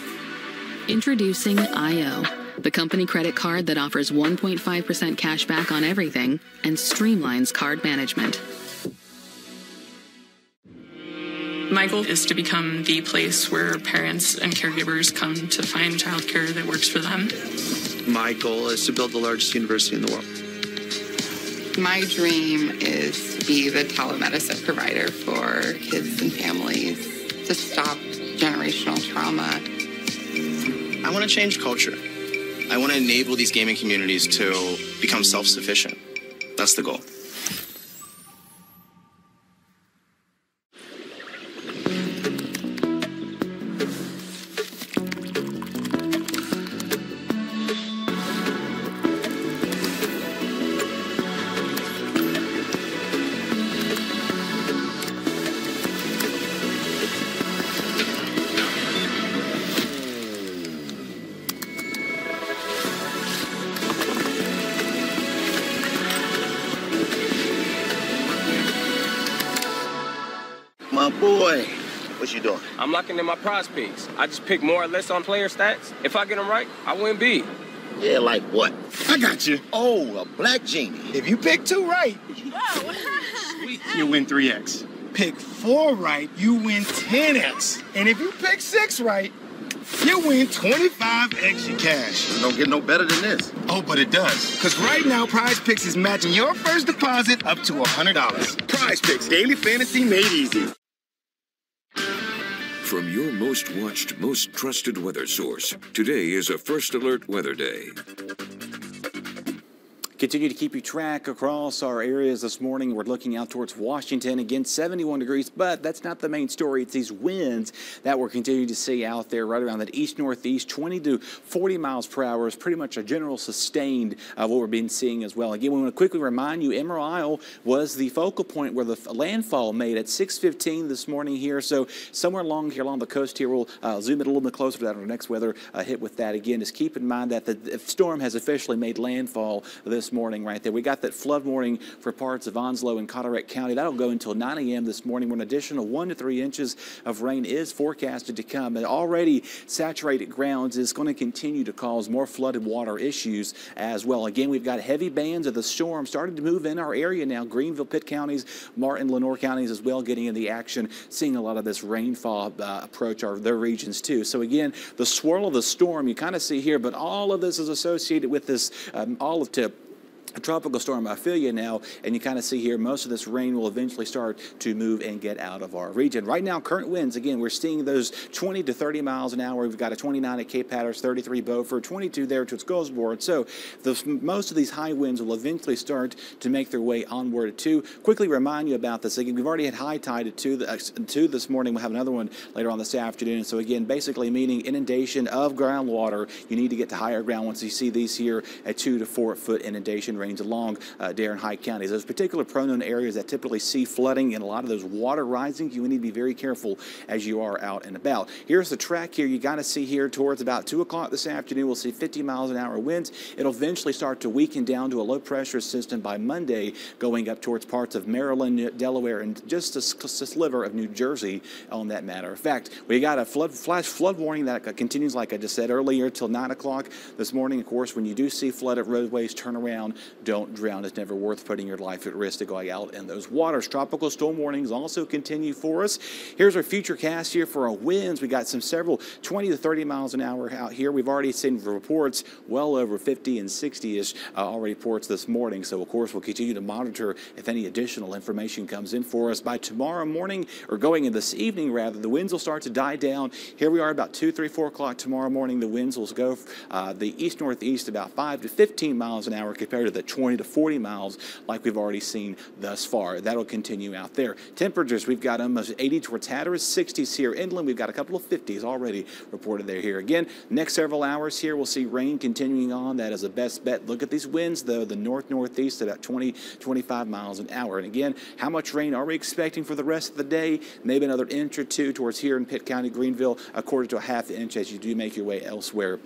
Introducing IO, the company credit card that offers 1.5% cash back on everything and streamlines card management. My goal is to become the place where parents and caregivers come to find childcare that works for them. My goal is to build the largest university in the world. My dream is to be the telemedicine provider for kids and families to stop generational trauma. I want to change culture. I want to enable these gaming communities to become self-sufficient. That's the goal. My boy, what you doing? I'm locking in my prize picks. I just pick more or less on player stats. If I get them right, I win big. Yeah, like what? I got you. Oh, a black genie. If you pick 2 right, you win 3x. Pick 4 right, you win 10x. And if you pick 6 right, you win 25 extra cash. It don't get no better than this. Oh, but it does. Because right now, Prize Picks is matching your first deposit up to $100. Prize Picks, daily fantasy made easy. From your most watched, most trusted weather source, today is a First Alert Weather Day. Continue to keep you track across our areas this morning. We're looking out towards Washington. Again, 71 degrees, but that's not the main story. It's these winds that we're continuing to see out there right around that east-northeast, 20 to 40 miles per hour is pretty much a general sustained of what we've been seeing as well. Again, we want to quickly remind you, Emerald Isle was the focal point where the landfall made at 6:15 this morning here. So somewhere along the coast here, we'll zoom it a little bit closer to that on our next weather hit with that. Again, just keep in mind that the storm has officially made landfall this morning right there. We got that flood warning for parts of Onslow and Carteret County. That'll go until 9 a.m. this morning, where an additional 1 to 3 inches of rain is forecasted to come. And already saturated grounds is going to continue to cause more flooded water issues as well. Again, we've got heavy bands of the storm starting to move in our area now. Greenville, Pitt counties, Martin, Lenoir counties as well getting in the action, seeing a lot of this rainfall approach their regions too. So again, the swirl of the storm you kind of see here, but all of this is associated with this olive tip a tropical storm Ophelia now, and you kind of see here most of this rain will eventually start to move and get out of our region. Right now, current winds, again, we're seeing those 20 to 30 miles an hour. We've got a 29 at Cape Hatteras, 33 Beaufort, 22 there to Goldsboro. So most of these high winds will eventually start to make their way onward at 2. Quickly remind you about this. Again, we've already had high tide at 2 this morning. We'll have another one later on this afternoon. So again, basically meaning inundation of groundwater. You need to get to higher ground once you see these here at 2 to 4 foot inundation range along Dare and Hyde counties. Those particular prone areas that typically see flooding and a lot of those water rising, you need to be very careful as you are out and about. Here's the track here. You got to see here towards about 2 o'clock this afternoon, we'll see 50 miles an hour winds. It'll eventually start to weaken down to a low pressure system by Monday, going up towards parts of Maryland, Delaware, and just a sliver of New Jersey on that matter of fact. We got a flash flood warning that continues, like I just said earlier, till 9 o'clock this morning. Of course, when you do see flooded roadways, turn around, don't drown. It's never worth putting your life at risk to going out in those waters. Tropical storm warnings also continue for us. Here's our futurecast here for our winds. We got several 20 to 30 miles an hour out here. We've already seen reports well over 50 and 60-ish already reports this morning. So, of course, we'll continue to monitor if any additional information comes in for us. By tomorrow morning, or going in this evening, rather, the winds will start to die down. Here we are about 2, 3, 4 o'clock tomorrow morning. The winds will go the east-northeast about 5 to 15 miles an hour compared to the 20 to 40 miles like we've already seen thus far. That'll continue out there. Temperatures, we've got almost 80 towards Hatteras, 60s here inland. We've got a couple of 50s already reported there here. Again, next several hours here, we'll see rain continuing on. That is the best bet. Look at these winds, though. The north-northeast about 20, 25 miles an hour. And again, how much rain are we expecting for the rest of the day? Maybe another inch or two towards here in Pitt County, Greenville, a quarter to a half inch as you do make your way elsewhere.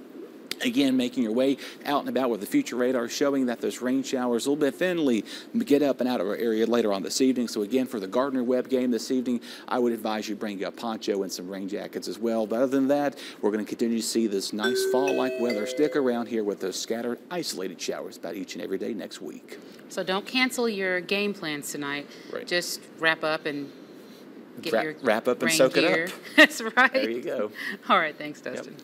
Again, making your way out and about with the future radar showing that those rain showers a little bit thinly get up and out of our area later on this evening. So again, for the Gardner-Webb game this evening, I would advise you bring a poncho and some rain jackets as well. But other than that, we're going to continue to see this nice fall-like weather stick around here with those scattered, isolated showers about each and every day next week. So don't cancel your game plans tonight. Right. Just wrap up and get your wrap up and rain soak gear. it up. That's right. There you go. All right, thanks, Dustin. Yep.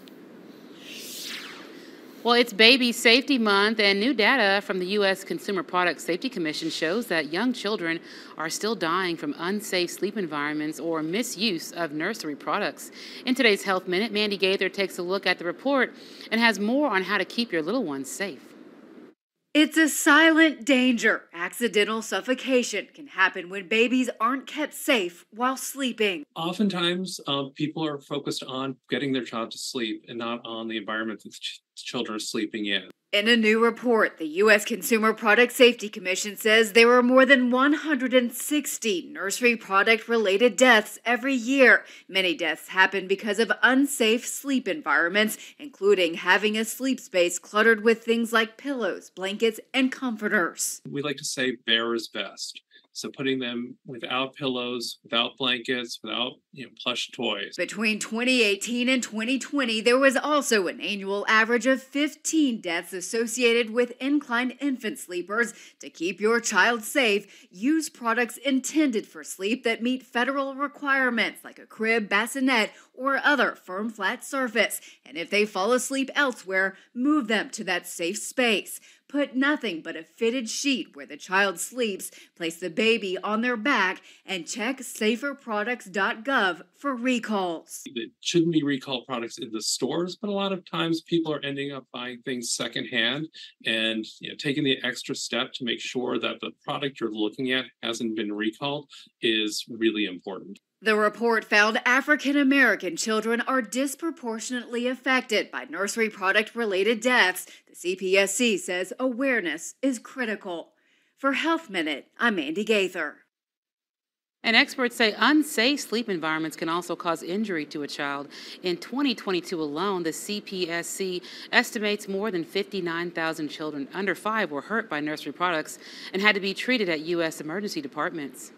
Well, it's Baby Safety Month, and new data from the U.S. Consumer Product Safety Commission shows that young children are still dying from unsafe sleep environments or misuse of nursery products. In today's Health Minute, Mandy Gaither takes a look at the report and has more on how to keep your little ones safe. It's a silent danger. Accidental suffocation can happen when babies aren't kept safe while sleeping. Oftentimes, people are focused on getting their child to sleep and not on the environment that children are sleeping in. In a new report, the U.S. Consumer Product Safety Commission says there are more than 160 nursery product-related deaths every year. Many deaths happen because of unsafe sleep environments, including having a sleep space cluttered with things like pillows, blankets, and comforters. We like to say bare is best. So putting them without pillows, without blankets, without plush toys. Between 2018 and 2020, there was also an annual average of 15 deaths associated with inclined infant sleepers. To keep your child safe, use products intended for sleep that meet federal requirements like a crib, bassinet, or other firm flat surface. And if they fall asleep elsewhere, move them to that safe space. Put nothing but a fitted sheet where the child sleeps, place the baby on their back, and check saferproducts.gov for recalls. It shouldn't be recall products in the stores, but a lot of times people are ending up buying things secondhand and taking the extra step to make sure that the product you're looking at hasn't been recalled is really important. The report found African American children are disproportionately affected by nursery product-related deaths. The CPSC says awareness is critical. For Health Minute, I'm Mandy Gaither. And experts say unsafe sleep environments can also cause injury to a child. In 2022 alone, the CPSC estimates more than 59,000 children under 5 were hurt by nursery products and had to be treated at U.S. emergency departments.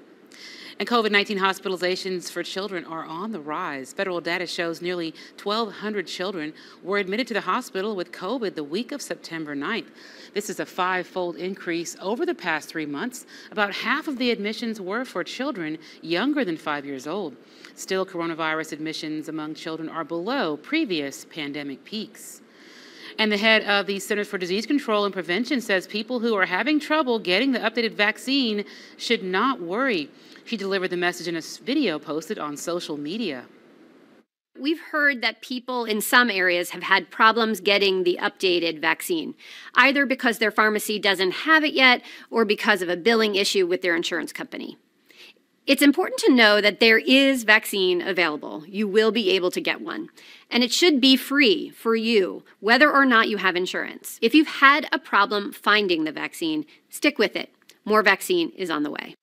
And COVID-19 hospitalizations for children are on the rise. Federal data shows nearly 1,200 children were admitted to the hospital with COVID the week of September 9th. This is a 5-fold increase over the past 3 months. About half of the admissions were for children younger than 5 years old. Still, coronavirus admissions among children are below previous pandemic peaks. And the head of the Centers for Disease Control and Prevention says people who are having trouble getting the updated vaccine should not worry. She delivered the message in a video posted on social media. We've heard that people in some areas have had problems getting the updated vaccine, either because their pharmacy doesn't have it yet or because of a billing issue with their insurance company. It's important to know that there is vaccine available. You will be able to get one. And it should be free for you, whether or not you have insurance. If you've had a problem finding the vaccine, stick with it. More vaccine is on the way.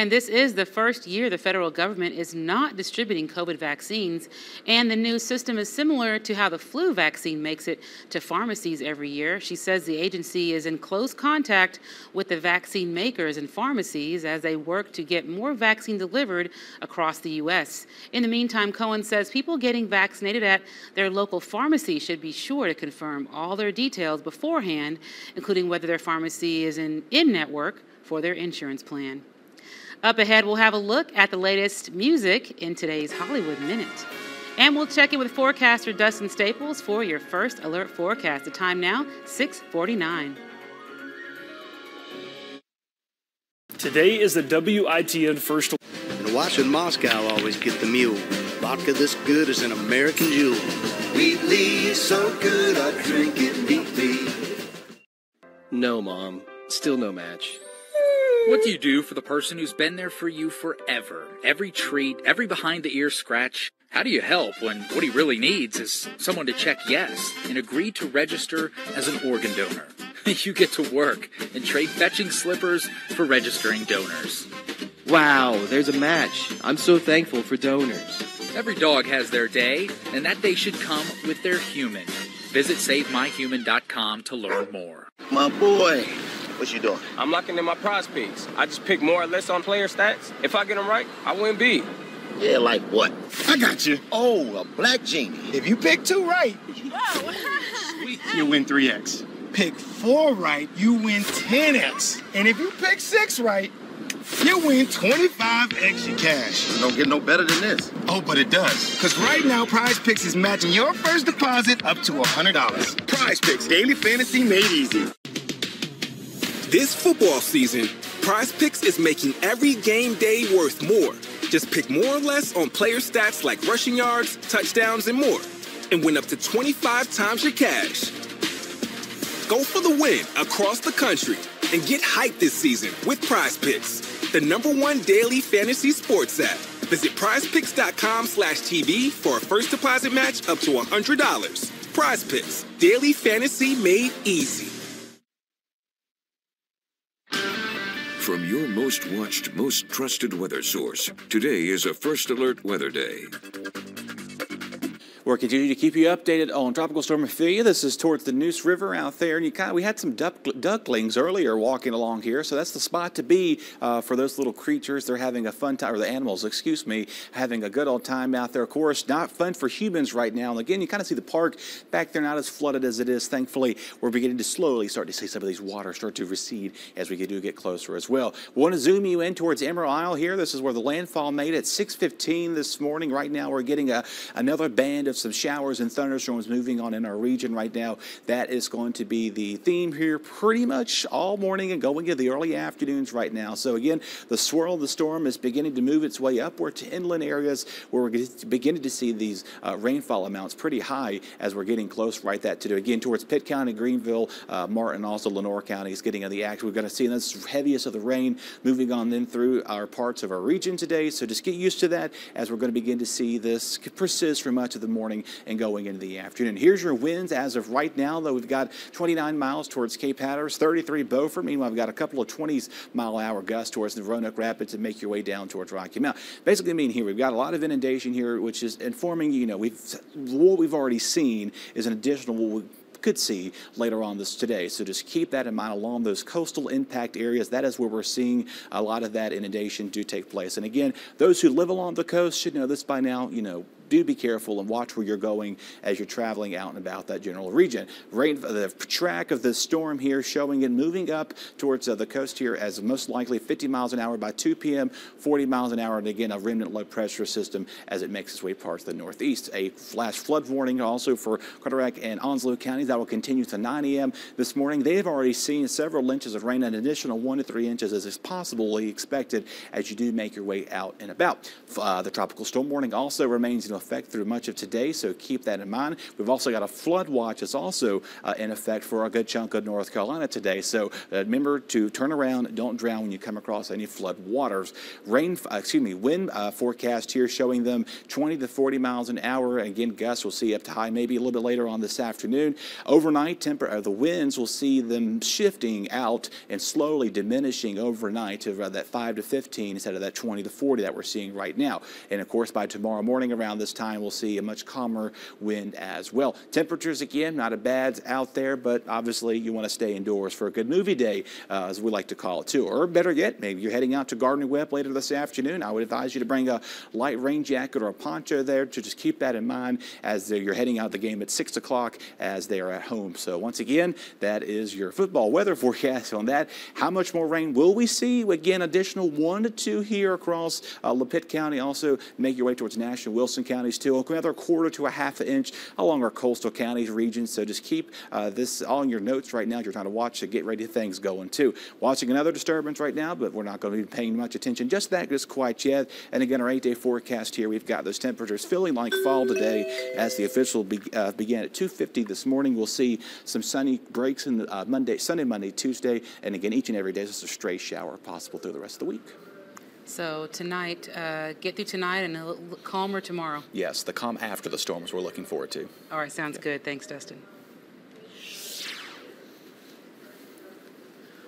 And this is the first year the federal government is not distributing COVID vaccines, and the new system is similar to how the flu vaccine makes it to pharmacies every year. She says the agency is in close contact with the vaccine makers and pharmacies as they work to get more vaccine delivered across the U.S. In the meantime, Cohen says people getting vaccinated at their local pharmacy should be sure to confirm all their details beforehand, including whether their pharmacy is in-network for their insurance plan. Up ahead, we'll have a look at the latest music in today's Hollywood Minute. And we'll check in with forecaster Dustin Staples for your first alert forecast. The time now, 6:49. Today is the WITN first. And watch in Moscow always get the mule. Vodka this good is an American jewel. Wheatley, so good I drink it neatly. No, Mom. Still no match. What do you do for the person who's been there for you forever? Every treat, every behind-the-ear scratch. How do you help when what he really needs is someone to check yes and agree to register as an organ donor? You get to work and trade fetching slippers for registering donors. Wow, there's a match. I'm so thankful for donors. Every dog has their day, and that day should come with their human. Visit SaveMyHuman.com to learn more. My boy. What you doing? I'm locking in my prize picks. I just pick more or less on player stats. If I get them right, I win big. Yeah, like what? I got you. Oh, a black genie. If you pick 2 right, you win 3x. Pick 4 right, you win 10x. And if you pick 6 right, you win 25x your cash. It don't get no better than this. Oh, but it does. Because right now, Prize Picks is matching your first deposit up to $100. Prize Picks, daily fantasy made easy. This football season, Prize Picks is making every game day worth more. Just pick more or less on player stats like rushing yards, touchdowns, and more, and win up to 25 times your cash. Go for the win across the country and get hyped this season with Prize Picks, the #1 daily fantasy sports app. Visit prizepicks.com/TV for a first deposit match up to $100. Prize Picks, daily fantasy made easy. From your most watched, most trusted weather source, today is a First Alert Weather Day. We're continuing to keep you updated on Tropical Storm Ophelia. This is towards the Neuse River out there, and we had some ducklings earlier walking along here, so that's the spot to be for those little creatures. They're having a fun time, or the animals, excuse me, having a good old time out there. Of course, not fun for humans right now. And again, you kind of see the park back there not as flooded as it is. Thankfully, we're beginning to slowly start to see some of these waters start to recede as we do get closer as well. Want to zoom you in towards Emerald Isle here. This is where the landfall made at 6:15 this morning. Right now, we're getting another band of some showers and thunderstorms moving on in our region right now. That is going to be the theme here pretty much all morning and going into the early afternoons right now. So again, the swirl of the storm is beginning to move its way upward to inland areas where we're beginning to see these rainfall amounts pretty high as we're getting close right that to again towards Pitt County, Greenville, Martin, also Lenore County is getting in the action. We're going to see this heaviest of the rain moving on then through our parts of our region today. So just get used to that as we're going to begin to see this persist for much of the morning and going into the afternoon. Here's your winds as of right now, though. We've got 29 miles towards Cape Hatteras, 33 Beaufort. Meanwhile, we've got a couple of 20-mile-an-hour gusts towards the Roanoke Rapids and make your way down towards Rocky Mount. Basically, I mean, here we've got a lot of inundation here, which is informing, what we've already seen is an additional what we could see later on this today. So just keep that in mind along those coastal impact areas. That is where we're seeing a lot of that inundation do take place. And again, those who live along the coast should know this by now, do be careful and watch where you're going as you're traveling out and about that general region. The track of the storm here showing it moving up towards the coast here as most likely 50 miles an hour by 2 p.m., 40 miles an hour, and again, a remnant low pressure system as it makes its way parts of the northeast. A flash flood warning also for Carteret and Onslow counties that will continue to 9 a.m. this morning. They've already seen several inches of rain, an additional 1 to 3 inches as is possibly expected as you do make your way out and about. The tropical storm warning also remains in effect effect through much of today, so keep that in mind. We've also got a flood watch that's also in effect for a good chunk of North Carolina today. So remember to turn around, don't drown when you come across any flood waters. Wind forecast here showing them 20 to 40 miles an hour. Again, gusts we'll see up to high maybe a little bit later on this afternoon. Overnight, the winds will see them shifting out and slowly diminishing overnight to that 5 to 15 instead of that 20 to 40 that we're seeing right now. And of course, by tomorrow morning around this time, we'll see a much calmer wind as well. Temperatures, again, not a bad out there, but obviously you want to stay indoors for a good movie day, as we like to call it too. Or better yet, maybe you're heading out to Gardner Webb later this afternoon. I would advise you to bring a light rain jacket or a poncho there to just keep that in mind as you're heading out the game at 6 o'clock as they are at home. So once again, that is your football weather forecast on that. How much more rain will we see? Again, additional 1 to 2 here across LaPitte County. Also make your way towards Nash and Wilson counties too. Another 1/4 to a 1/2 inch along our coastal counties region. So just keep this all in your notes right now. You're trying to watch to get ready to things going too. Watching another disturbance right now, but we're not going to be paying much attention just quite yet. And again, our 8-day forecast here, we've got those temperatures feeling like fall today as the official began at 2:50 this morning. We'll see some sunny breaks in Sunday, Monday, Tuesday, and again, each and every day, just a stray shower possible through the rest of the week. So tonight, get through tonight and a little calmer tomorrow. Yes, the calm after the storms we're looking forward to. All right, sounds good. Thanks, Dustin.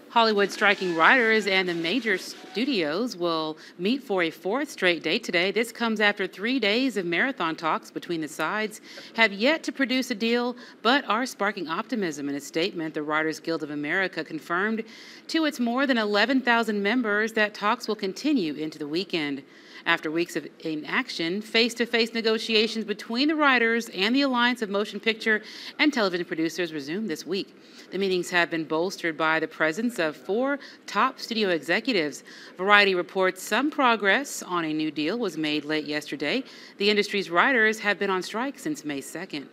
Hollywood striking writers and the major studios will meet for a 4th straight date today. This comes after 3 days of marathon talks between the sides have yet to produce a deal, but are sparking optimism. In a statement, the Writers Guild of America confirmed to its more than 11,000 members that talks will continue into the weekend. After weeks of inaction, face-to-face negotiations between the writers and the Alliance of Motion Picture and Television Producers resumed this week. The meetings have been bolstered by the presence of 4 top studio executives. Variety reports some progress on a new deal was made late yesterday. The industry's writers have been on strike since May 2nd.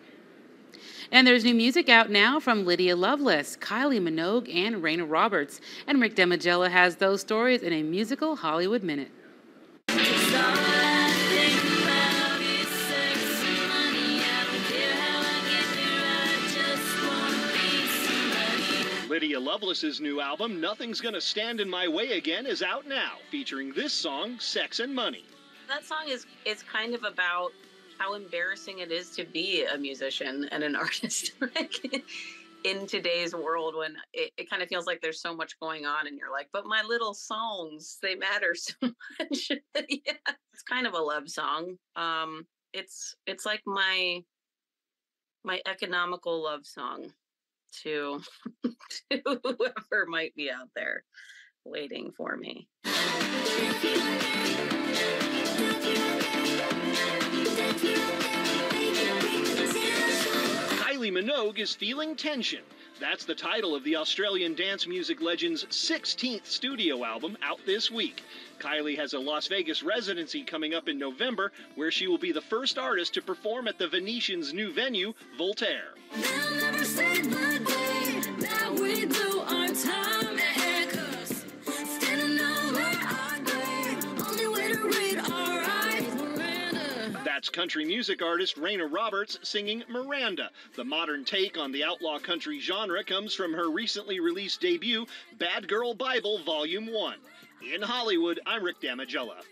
And there's new music out now from Lydia Loveless, Kylie Minogue, and Raina Roberts. And Rick Demagella has those stories in a musical Hollywood Minute. Lydia Loveless's new album, Nothing's Gonna Stand in My Way Again, is out now, featuring this song, Sex and Money. That song is kind of about how embarrassing it is to be a musician and an artist in today's world when it kind of feels like there's so much going on and you're like, but my little songs, they matter so much. Yeah, it's kind of a love song. It's like my economical love song to whoever might be out there waiting for me. Kylie Minogue is feeling tension. That's the title of the Australian dance music legend's 16th studio album out this week. Kylie has a Las Vegas residency coming up in November, where she will be the first artist to perform at the Venetian's new venue, Voltaire. That's country music artist Raina Roberts singing Miranda. The modern take on the outlaw country genre comes from her recently released debut, Bad Girl Bible Volume 1. In Hollywood, I'm Rick Damagella.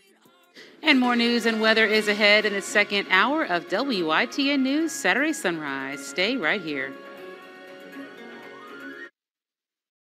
And more news and weather is ahead in the second hour of WITN News Saturday Sunrise. Stay right here.